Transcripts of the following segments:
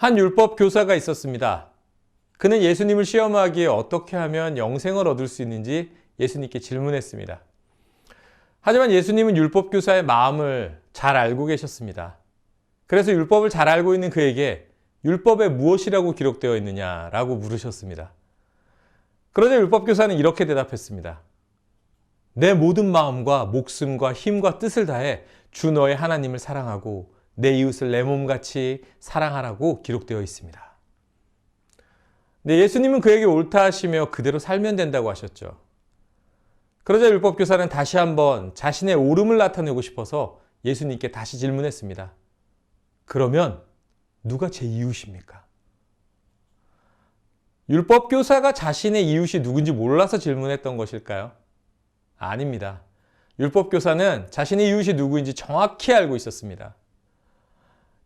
한 율법 교사가 있었습니다. 그는 예수님을 시험하기에 어떻게 하면 영생을 얻을 수 있는지 예수님께 질문했습니다. 하지만 예수님은 율법 교사의 마음을 잘 알고 계셨습니다. 그래서 율법을 잘 알고 있는 그에게 율법에 무엇이라고 기록되어 있느냐라고 물으셨습니다. 그러자 율법 교사는 이렇게 대답했습니다. 내 모든 마음과 목숨과 힘과 뜻을 다해 주 너의 하나님을 사랑하고 내 이웃을 내 몸같이 사랑하라고 기록되어 있습니다. 네, 예수님은 그에게 옳다 하시며 그대로 살면 된다고 하셨죠. 그러자 율법 교사는 다시 한번 자신의 옳음을 나타내고 싶어서 예수님께 다시 질문했습니다. 그러면 누가 제 이웃입니까? 율법 교사가 자신의 이웃이 누군지 몰라서 질문했던 것일까요? 아닙니다. 율법 교사는 자신의 이웃이 누구인지 정확히 알고 있었습니다.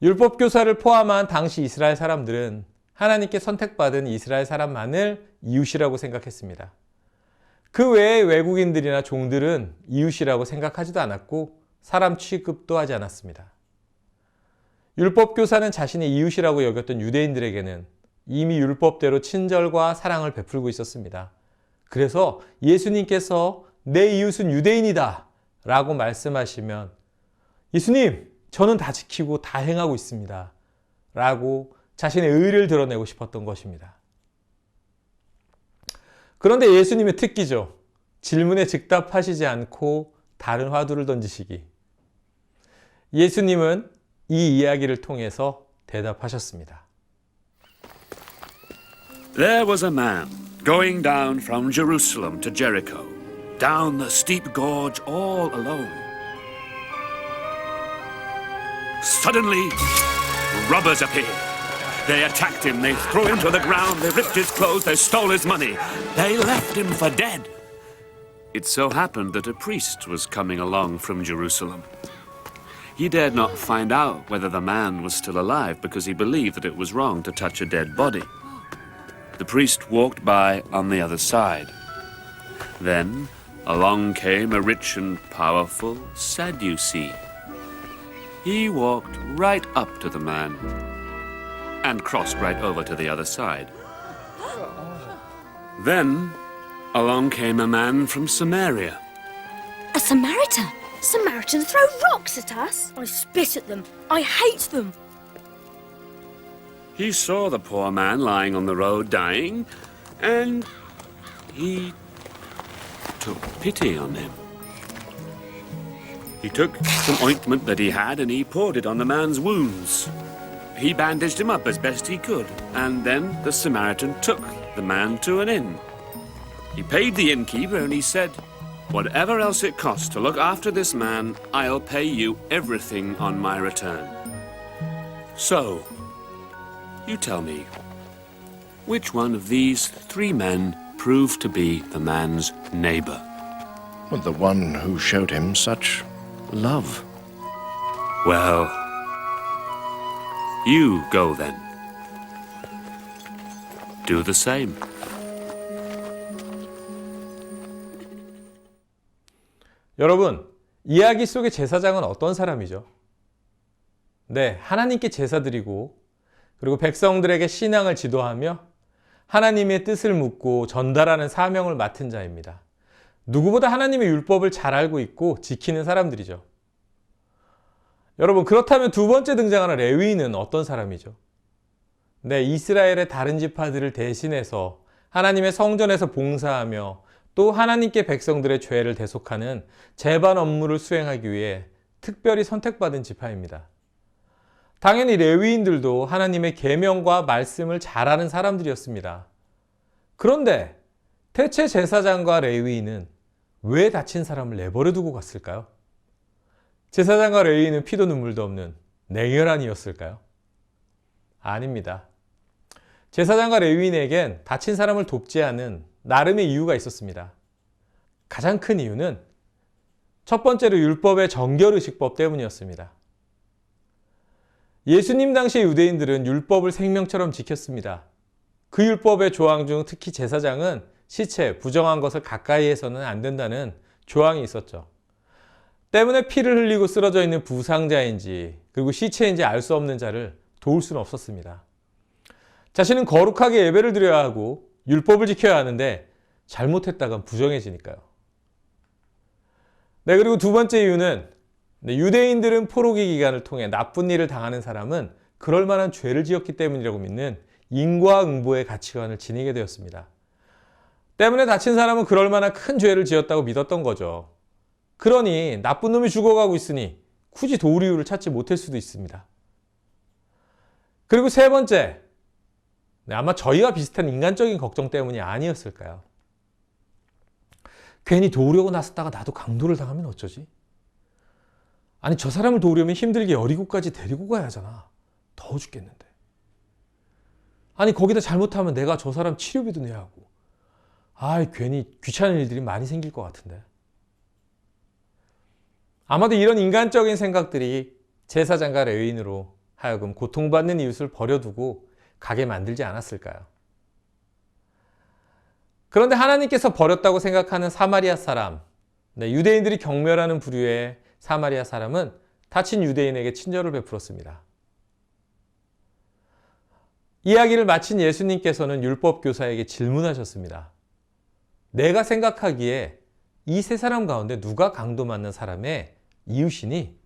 율법 교사를 포함한 당시 이스라엘 사람들은 하나님께 선택받은 이스라엘 사람만을 이웃이라고 생각했습니다. 그 외의 외국인들이나 종들은 이웃이라고 생각하지도 않았고 사람 취급도 하지 않았습니다. 율법 교사는 자신의 이웃이라고 여겼던 유대인들에게는 이미 율법대로 친절과 사랑을 베풀고 있었습니다. 그래서 예수님께서 내 이웃은 유대인이다 라고 말씀하시면 예수님, 저는 다 지키고 다 행하고 있습니다 라고 자신의 의를 드러내고 싶었던 것입니다. 그런데 예수님의 특기죠. 질문에 즉답하시지 않고 다른 화두를 던지시기. 예수님은 이 이야기를 통해서 대답하셨습니다. There was a man going down from Jerusalem to Jericho, down the steep gorge all alone. Suddenly, robbers appeared. They attacked him, they threw him to the ground, they ripped his clothes, they stole his money. They left him for dead. It so happened that a priest was coming along from Jerusalem. He dared not find out whether the man was still alive because he believed that it was wrong to touch a dead body. The priest walked by on the other side. Then along came a rich and powerful Sadducee. He walked right up to the man and crossed right over to the other side. Then along came a man from Samaria. A Samaritan? Samaritans throw rocks at us. I spit at them. I hate them. He saw the poor man lying on the road dying, and he took pity on him. He took some ointment that he had and he poured it on the man's wounds. He bandaged him up as best he could, and then the Samaritan took the man to an inn. He paid the innkeeper and he said, "Whatever else it costs to look after this man, I'll pay you everything on my return." So, you tell me, which one of these three men proved to be the man's neighbor? Well, the one who showed him such love. Well, you go then. Do the same. 여러분, 이야기 속의 제사장은 어떤 사람이죠? 네, 하나님께 제사 드리고 그리고 백성들에게 신앙을 지도하며 하나님의 뜻을 묻고 전달하는 사명을 맡은 자입니다. 누구보다 하나님의 율법을 잘 알고 있고 지키는 사람들이죠. 여러분, 그렇다면 두 번째 등장하는 레위인은 어떤 사람이죠? 네, 이스라엘의 다른 지파들을 대신해서 하나님의 성전에서 봉사하며 또 하나님께 백성들의 죄를 대속하는 제반 업무를 수행하기 위해 특별히 선택받은 지파입니다. 당연히 레위인들도 하나님의 계명과 말씀을 잘 아는 사람들이었습니다. 그런데 대체 제사장과 레위인은 왜 다친 사람을 내버려 두고 갔을까요? 제사장과 레위인은 피도 눈물도 없는 냉혈한 이였을까요? 아닙니다. 제사장과 레위인에겐 다친 사람을 돕지 않은 나름의 이유가 있었습니다. 가장 큰 이유는 첫 번째로 율법의 정결의식법 때문이었습니다. 예수님 당시의 유대인들은 율법을 생명처럼 지켰습니다. 그 율법의 조항 중 특히 제사장은 시체, 부정한 것을 가까이 해서는 안 된다는 조항이 있었죠. 때문에 피를 흘리고 쓰러져 있는 부상자인지 그리고 시체인지 알 수 없는 자를 도울 수는 없었습니다. 자신은 거룩하게 예배를 드려야 하고 율법을 지켜야 하는데 잘못했다간 부정해지니까요. 네, 그리고 두 번째 이유는 유대인들은 포로기 기간을 통해 나쁜 일을 당하는 사람은 그럴 만한 죄를 지었기 때문이라고 믿는 인과응보의 가치관을 지니게 되었습니다. 때문에 다친 사람은 그럴 만한 큰 죄를 지었다고 믿었던 거죠. 그러니 나쁜 놈이 죽어가고 있으니 굳이 도울 이유를 찾지 못할 수도 있습니다. 그리고 세 번째, 아마 저희와 비슷한 인간적인 걱정 때문이 아니었을까요? 괜히 도우려고 나섰다가 나도 강도를 당하면 어쩌지? 아니, 저 사람을 도우려면 힘들게 여리고까지 데리고 가야 하잖아. 더워 죽겠는데. 아니, 거기다 잘못하면 내가 저 사람 치료비도 내야 하고. 아이, 괜히 귀찮은 일들이 많이 생길 것 같은데. 아마도 이런 인간적인 생각들이 제사장과 레위인으로 하여금 고통받는 이웃을 버려두고 가게 만들지 않았을까요? 그런데 하나님께서 버렸다고 생각하는 사마리아 사람, 유대인들이 경멸하는 부류의 사마리아 사람은 다친 유대인에게 친절을 베풀었습니다. 이야기를 마친 예수님께서는 율법 교사에게 질문하셨습니다. 내가 생각하기에 이 세 사람 가운데 누가 강도 맞는 사람의 이웃이니?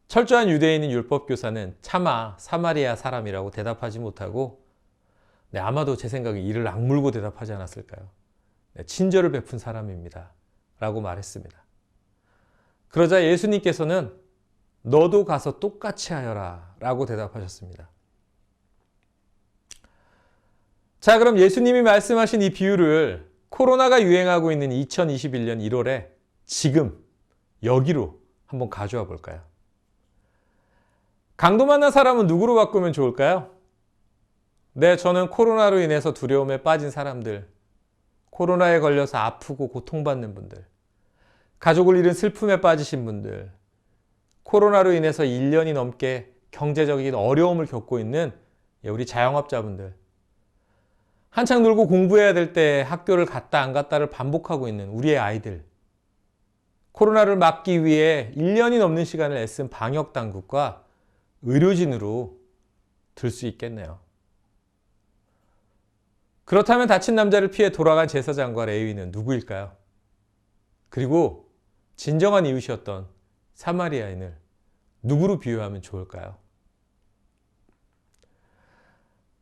철저한 유대인인 율법 교사는 차마 사마리아 사람이라고 대답하지 못하고 아마도 제 생각에 이를 악물고 대답하지 않았을까요? 친절을 베푼 사람입니다. 라고 말했습니다. 그러자 예수님께서는 너도 가서 똑같이 하여라 라고 대답하셨습니다. 자, 그럼 예수님이 말씀하신 이 비유를 코로나가 유행하고 있는 2021년 1월에 지금 여기로 한번 가져와 볼까요? 강도 만난 사람은 누구로 바꾸면 좋을까요? 네, 저는 코로나로 인해서 두려움에 빠진 사람들, 코로나에 걸려서 아프고 고통받는 분들, 가족을 잃은 슬픔에 빠지신 분들, 코로나로 인해서 1년이 넘게 경제적인 어려움을 겪고 있는 우리 자영업자분들, 한창 놀고 공부해야 될 때 학교를 갔다 안 갔다를 반복하고 있는 우리의 아이들, 코로나를 막기 위해 1년이 넘는 시간을 애쓴 방역당국과 의료진으로 들 수 있겠네요. 그렇다면 다친 남자를 피해 돌아간 제사장과 레위인은 누구일까요? 그리고 진정한 이웃이었던 사마리아인을 누구로 비유하면 좋을까요?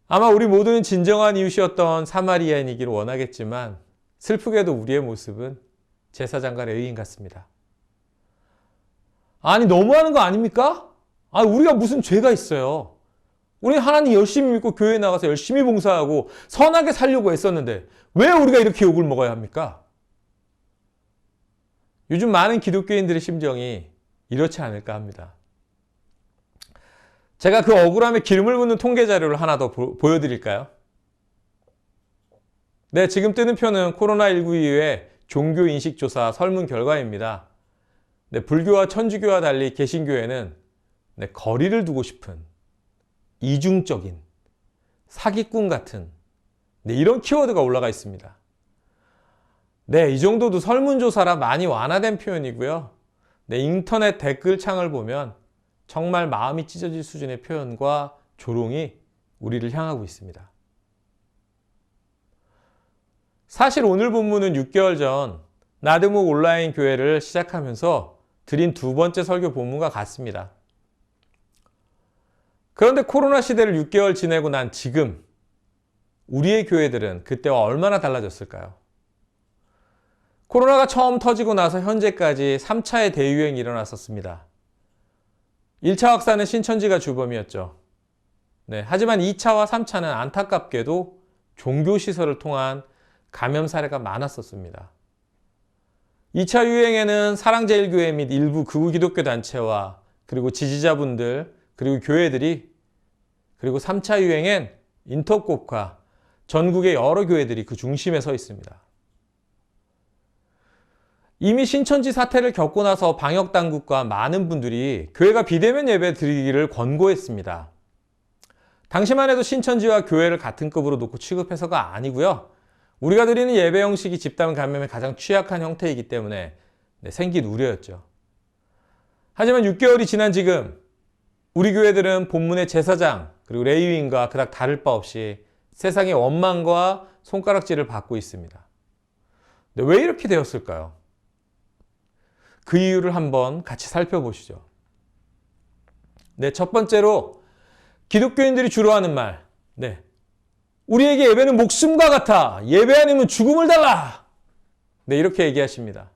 아마 우리 모두는 진정한 이웃이었던 사마리아인이기를 원하겠지만 슬프게도 우리의 모습은 제사장과 레위인 같습니다. 아니, 너무하는 거 아닙니까? 아니, 우리가 무슨 죄가 있어요. 우리 하나님 열심히 믿고 교회에 나가서 열심히 봉사하고 선하게 살려고 했었는데 왜 우리가 이렇게 욕을 먹어야 합니까? 요즘 많은 기독교인들의 심정이 이렇지 않을까 합니다. 제가 그 억울함에 기름을 붓는 통계 자료를 하나 더 보여드릴까요? 네, 지금 뜨는 표는 코로나19 이후에 종교인식조사 설문 결과입니다. 네, 불교와 천주교와 달리 개신교에는 거리를 두고 싶은, 이중적인, 사기꾼 같은 이런 키워드가 올라가 있습니다. 네, 이 정도도 설문조사라 많이 완화된 표현이고요. 네, 인터넷 댓글창을 보면 정말 마음이 찢어질 수준의 표현과 조롱이 우리를 향하고 있습니다. 사실 오늘 본문은 6개월 전 나드목 온라인 교회를 시작하면서 드린 두 번째 설교 본문과 같습니다. 그런데 코로나 시대를 6개월 지내고 난 지금 우리의 교회들은 그때와 얼마나 달라졌을까요? 코로나가 처음 터지고 나서 현재까지 3차의 대유행이 일어났었습니다. 1차 확산은 신천지가 주범이었죠. 네, 하지만 2차와 3차는 안타깝게도 종교시설을 통한 감염 사례가 많았었습니다. 2차 유행에는 사랑제일교회 및 일부 극우 기독교 단체와 그리고 지지자분들 그리고 교회들이, 그리고 3차 유행엔 인터콕과 전국의 여러 교회들이 그 중심에 서 있습니다. 이미 신천지 사태를 겪고 나서 방역당국과 많은 분들이 교회가 비대면 예배 드리기를 권고했습니다. 당시만 해도 신천지와 교회를 같은 급으로 놓고 취급해서가 아니고요. 우리가 드리는 예배 형식이 집단 감염에 가장 취약한 형태이기 때문에 생긴 우려였죠. 하지만 6개월이 지난 지금 우리 교회들은 본문의 제사장 그리고 레위인과 그닥 다를 바 없이 세상의 원망과 손가락질을 받고 있습니다. 근데 왜 이렇게 되었을까요? 그 이유를 한번 같이 살펴보시죠. 네, 첫 번째로 기독교인들이 주로 하는 말. 네. 우리에게 예배는 목숨과 같아. 예배 아니면 죽음을 달라. 네, 이렇게 얘기하십니다.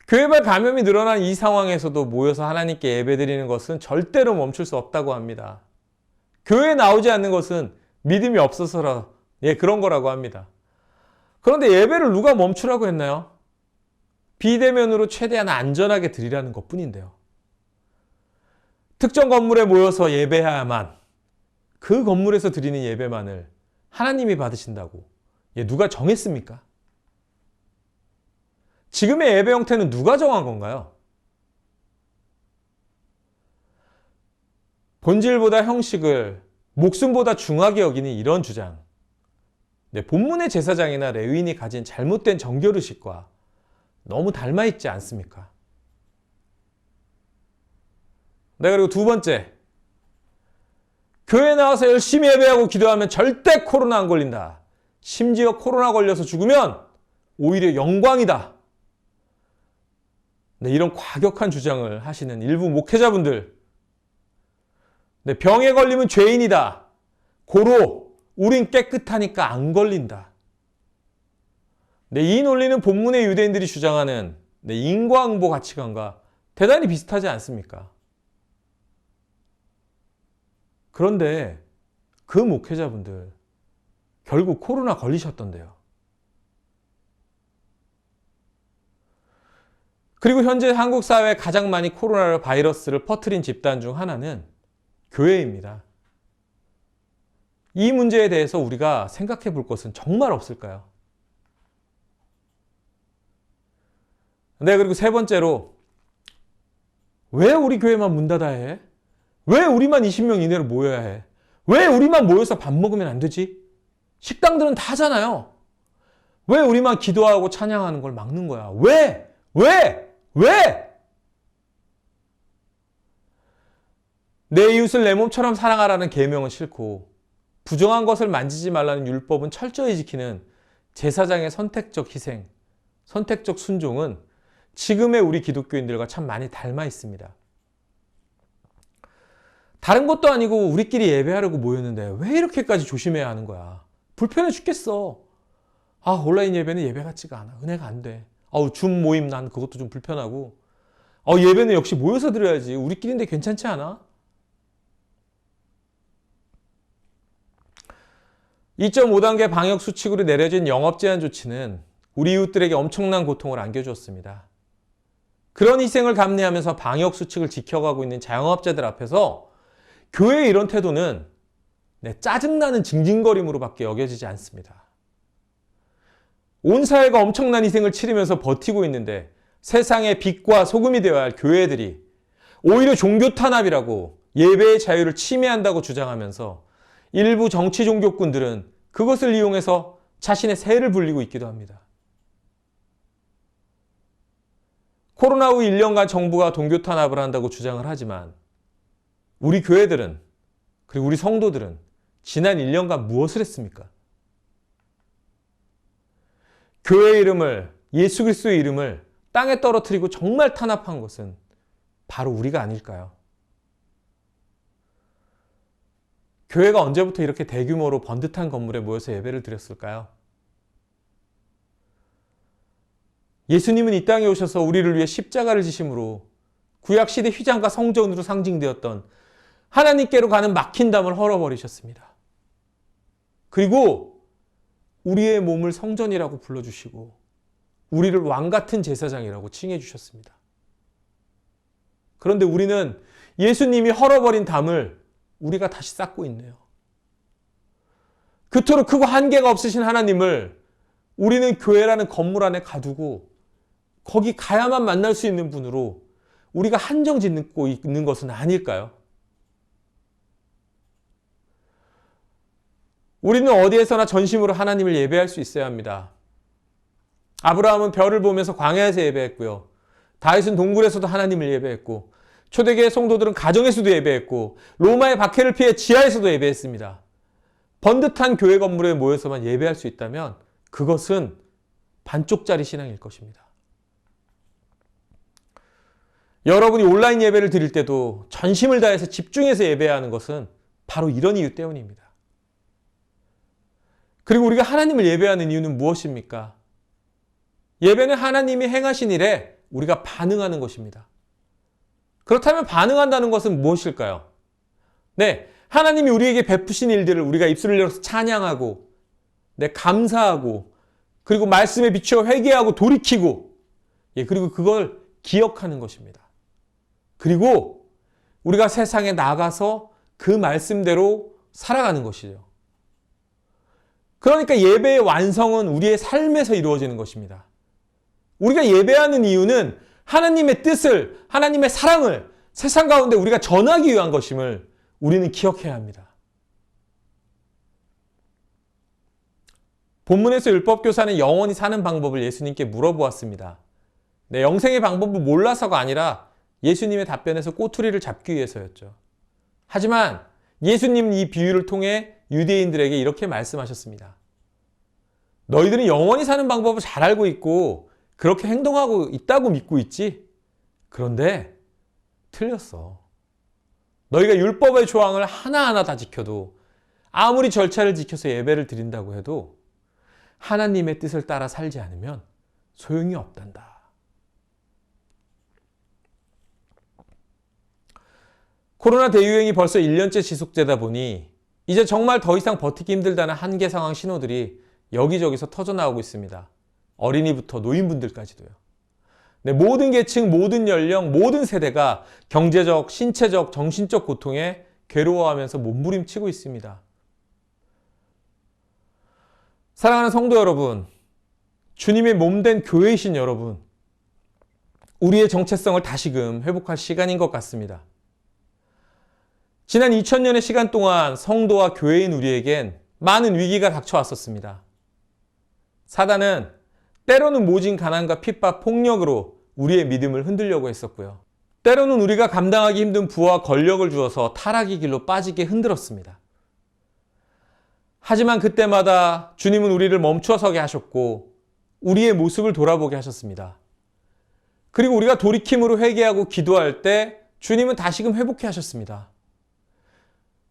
교회발 감염이 늘어난 이 상황에서도 모여서 하나님께 예배드리는 것은 절대로 멈출 수 없다고 합니다. 교회에 나오지 않는 것은 믿음이 없어서라, 그런 거라고 합니다. 그런데 예배를 누가 멈추라고 했나요? 비대면으로 최대한 안전하게 드리라는 것 뿐인데요. 특정 건물에 모여서 예배해야만, 그 건물에서 드리는 예배만을 하나님이 받으신다고 누가 정했습니까? 지금의 예배 형태는 누가 정한 건가요? 본질보다 형식을 목숨보다 중하게 여기는 이런 주장. 본문의 제사장이나 레위인이 가진 잘못된 정결의식과 너무 닮아있지 않습니까? 그리고 두 번째. 교회 나와서 열심히 예배하고 기도하면 절대 코로나 안 걸린다. 심지어 코로나 걸려서 죽으면 오히려 영광이다. 이런 과격한 주장을 하시는 일부 목회자분들. 병에 걸리면 죄인이다. 고로 우린 깨끗하니까 안 걸린다. 이 논리는 본문의 유대인들이 주장하는 인과응보 가치관과 대단히 비슷하지 않습니까? 그런데 그 목회자분들 결국 코로나 걸리셨던데요. 그리고 현재 한국 사회에 가장 많이 코로나 바이러스를 퍼뜨린 집단 중 하나는 교회입니다. 이 문제에 대해서 우리가 생각해 볼 것은 정말 없을까요? 그리고 세 번째로, 왜 우리 교회만 문 닫아야 해? 왜 우리만 20명 이내로 모여야 해? 왜 우리만 모여서 밥 먹으면 안 되지? 식당들은 다 하잖아요. 왜 우리만 기도하고 찬양하는 걸 막는 거야? 왜? 내 이웃을 내 몸처럼 사랑하라는 계명은 싫고 부정한 것을 만지지 말라는 율법은 철저히 지키는 제사장의 선택적 희생, 선택적 순종은 지금의 우리 기독교인들과 참 많이 닮아 있습니다. 다른 것도 아니고 우리끼리 예배하려고 모였는데 왜 이렇게까지 조심해야 하는 거야? 불편해 죽겠어. 온라인 예배는 예배 같지가 않아. 은혜가 안 돼. 줌 모임 난 그것도 좀 불편하고. 예배는 역시 모여서 드려야지. 우리끼리인데 괜찮지 않아? 2.5단계 방역 수칙으로 내려진 영업 제한 조치는 우리 이웃들에게 엄청난 고통을 안겨주었습니다. 그런 희생을 감내하면서 방역 수칙을 지켜가고 있는 자영업자들 앞에서 교회의 이런 태도는 짜증나는 징징거림으로밖에 여겨지지 않습니다. 온 사회가 엄청난 희생을 치르면서 버티고 있는데 세상의 빛과 소금이 되어야 할 교회들이 오히려 종교 탄압이라고 예배의 자유를 침해한다고 주장하면서 일부 정치 종교꾼들은 그것을 이용해서 자신의 세를 불리고 있기도 합니다. 코로나 후 1년간 정부가 종교 탄압을 한다고 주장을 하지만 우리 교회들은, 그리고 우리 성도들은 지난 1년간 무엇을 했습니까? 교회의 이름을, 예수 그리스도의 이름을 땅에 떨어뜨리고 정말 탄압한 것은 바로 우리가 아닐까요? 교회가 언제부터 이렇게 대규모로 번듯한 건물에 모여서 예배를 드렸을까요? 예수님은 이 땅에 오셔서 우리를 위해 십자가를 지심으로 구약시대 휘장과 성전으로 상징되었던 하나님께로 가는 막힌 담을 헐어버리셨습니다. 그리고 우리의 몸을 성전이라고 불러주시고 우리를 왕같은 제사장이라고 칭해 주셨습니다. 그런데 우리는 예수님이 헐어버린 담을 우리가 다시 쌓고 있네요. 그토록 크고 한계가 없으신 하나님을 우리는 교회라는 건물 안에 가두고 거기 가야만 만날 수 있는 분으로 우리가 한정 짓고 있는 것은 아닐까요? 우리는 어디에서나 전심으로 하나님을 예배할 수 있어야 합니다. 아브라함은 별을 보면서 광야에서 예배했고요. 다윗은 동굴에서도 하나님을 예배했고 초대교회 성도들은 가정에서도 예배했고 로마의 박해를 피해 지하에서도 예배했습니다. 번듯한 교회 건물에 모여서만 예배할 수 있다면 그것은 반쪽짜리 신앙일 것입니다. 여러분이 온라인 예배를 드릴 때도 전심을 다해서 집중해서 예배하는 것은 바로 이런 이유 때문입니다. 그리고 우리가 하나님을 예배하는 이유는 무엇입니까? 예배는 하나님이 행하신 일에 우리가 반응하는 것입니다. 그렇다면 반응한다는 것은 무엇일까요? 네, 하나님이 우리에게 베푸신 일들을 우리가 입술을 열어서 찬양하고, 네, 감사하고, 그리고 말씀에 비추어 회개하고 돌이키고, 그리고 그걸 기억하는 것입니다. 그리고 우리가 세상에 나가서 그 말씀대로 살아가는 것이죠. 그러니까 예배의 완성은 우리의 삶에서 이루어지는 것입니다. 우리가 예배하는 이유는 하나님의 뜻을, 하나님의 사랑을 세상 가운데 우리가 전하기 위한 것임을 우리는 기억해야 합니다. 본문에서 율법교사는 영원히 사는 방법을 예수님께 물어보았습니다. 네, 영생의 방법을 몰라서가 아니라 예수님의 답변에서 꼬투리를 잡기 위해서였죠. 하지만 예수님은 이 비유를 통해 유대인들에게 이렇게 말씀하셨습니다. 너희들은 영원히 사는 방법을 잘 알고 있고 그렇게 행동하고 있다고 믿고 있지? 그런데 틀렸어. 너희가 율법의 조항을 하나하나 다 지켜도 아무리 절차를 지켜서 예배를 드린다고 해도 하나님의 뜻을 따라 살지 않으면 소용이 없단다. 코로나 대유행이 벌써 1년째 지속되다 보니 이제 정말 더 이상 버티기 힘들다는 한계 상황 신호들이 여기저기서 터져나오고 있습니다. 어린이부터 노인분들까지도요. 네, 모든 계층, 모든 연령, 모든 세대가 경제적, 신체적, 정신적 고통에 괴로워하면서 몸부림치고 있습니다. 사랑하는 성도 여러분, 주님의 몸된 교회이신 여러분, 우리의 정체성을 다시금 회복할 시간인 것 같습니다. 지난 2000년의 시간 동안 성도와 교회인 우리에겐 많은 위기가 닥쳐왔었습니다. 사단은 때로는 모진 가난과 핍박, 폭력으로 우리의 믿음을 흔들려고 했었고요. 때로는 우리가 감당하기 힘든 부와 권력을 주어서 타락의 길로 빠지게 흔들었습니다. 하지만 그때마다 주님은 우리를 멈춰서게 하셨고 우리의 모습을 돌아보게 하셨습니다. 그리고 우리가 돌이킴으로 회개하고 기도할 때 주님은 다시금 회복해 하셨습니다.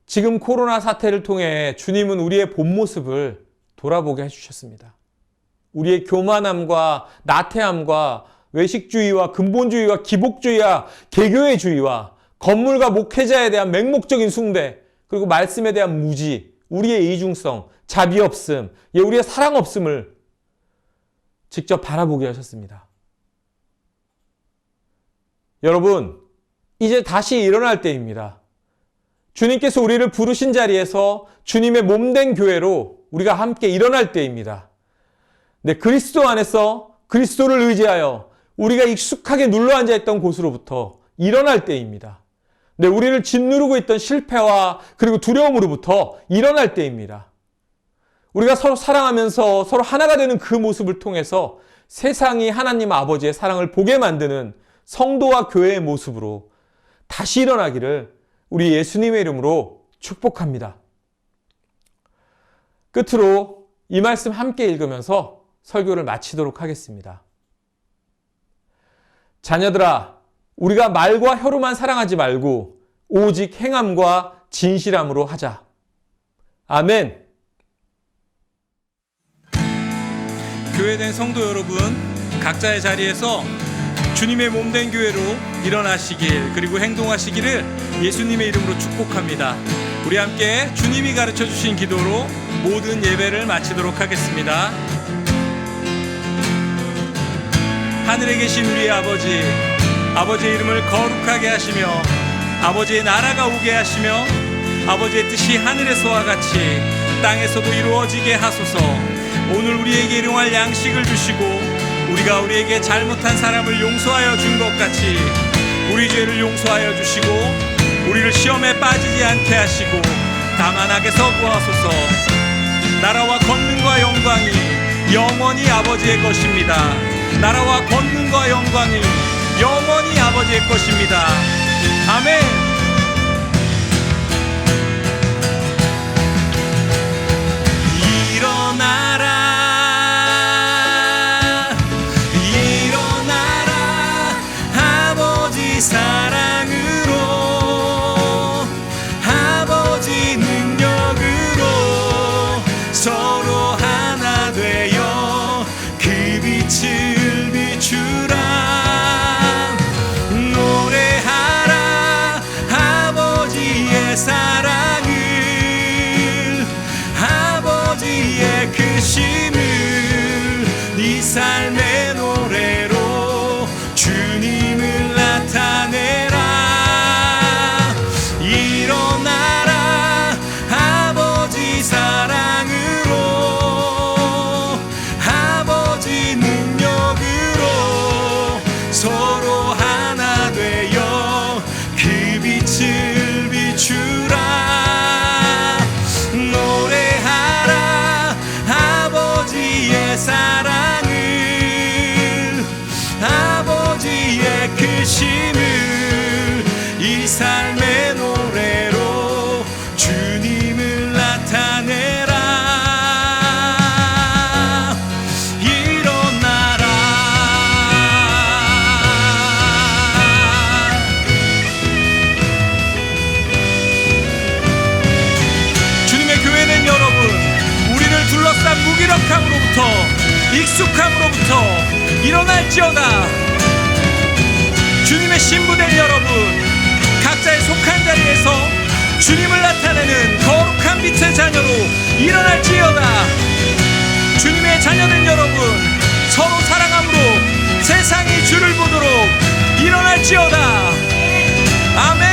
지금 코로나 사태를 통해 주님은 우리의 본 모습을 돌아보게 해주셨습니다. 우리의 교만함과 나태함과 외식주의와 근본주의와 기복주의와 개교회주의와 건물과 목회자에 대한 맹목적인 숭배, 그리고 말씀에 대한 무지, 우리의 이중성, 자비 없음, 우리의 사랑 없음을 직접 바라보게 하셨습니다. 여러분, 이제 다시 일어날 때입니다. 주님께서 우리를 부르신 자리에서 주님의 몸된 교회로 우리가 함께 일어날 때입니다. 네, 그리스도 안에서 그리스도를 의지하여 우리가 익숙하게 눌러앉아 있던 곳으로부터 일어날 때입니다. 네, 우리를 짓누르고 있던 실패와 그리고 두려움으로부터 일어날 때입니다. 우리가 서로 사랑하면서 서로 하나가 되는 그 모습을 통해서 세상이 하나님 아버지의 사랑을 보게 만드는 성도와 교회의 모습으로 다시 일어나기를 우리 예수님의 이름으로 축복합니다. 끝으로 이 말씀 함께 읽으면서 설교를 마치도록 하겠습니다. 자녀들아, 우리가 말과 혀로만 사랑하지 말고 오직 행함과 진실함으로 하자. 아멘. 교회된 성도 여러분, 각자의 자리에서 주님의 몸된 교회로 일어나시길, 그리고 행동하시기를 예수님의 이름으로 축복합니다. 우리 함께 주님이 가르쳐 주신 기도로 모든 예배를 마치도록 하겠습니다. 하늘에 계신 우리의 아버지, 아버지의 이름을 거룩하게 하시며 아버지의 나라가 오게 하시며 아버지의 뜻이 하늘에서와 같이 땅에서도 이루어지게 하소서. 오늘 우리에게 일용할 양식을 주시고 우리가 우리에게 잘못한 사람을 용서하여 준 것 같이 우리 죄를 용서하여 주시고 우리를 시험에 빠지지 않게 하시고 다만 악에서 구하소서. 나라와 권능과 영광이 영원히 아버지의 것입니다. 나라와 권능과 영광이 영원히 아버지의 것입니다. 아멘. 일어나라, 일어나라, 아버지 사랑으로, 아버지 능력으로 서로 하나 되어 그 빛을 비추라. 노래하라 아버지의 사랑을, 아버지의 크심을 네 삶의 노래로 주님을 나타내라. 일어나라 아버지 사랑으로, 아버지 능력으로 서로 하나 되어 그 빛을 비추라. 노래하라 아버지의 사랑을, 아버지의 크심을 이 삶의 노래로 주님을 나타내라. 일어나라. 주님의 교회는 여러분, 우리를 둘러싼 무기력함으로부터, 익숙함으로부터 일어날지어다. 주님의 신부된 여러분, 각자의 속한 자리에서 주님을 나타내는 거룩한 빛의 자녀로 일어날지어다. 주님의 자녀된 여러분, 서로 사랑함으로 세상이 주를 보도록 일어날지어다. 아멘.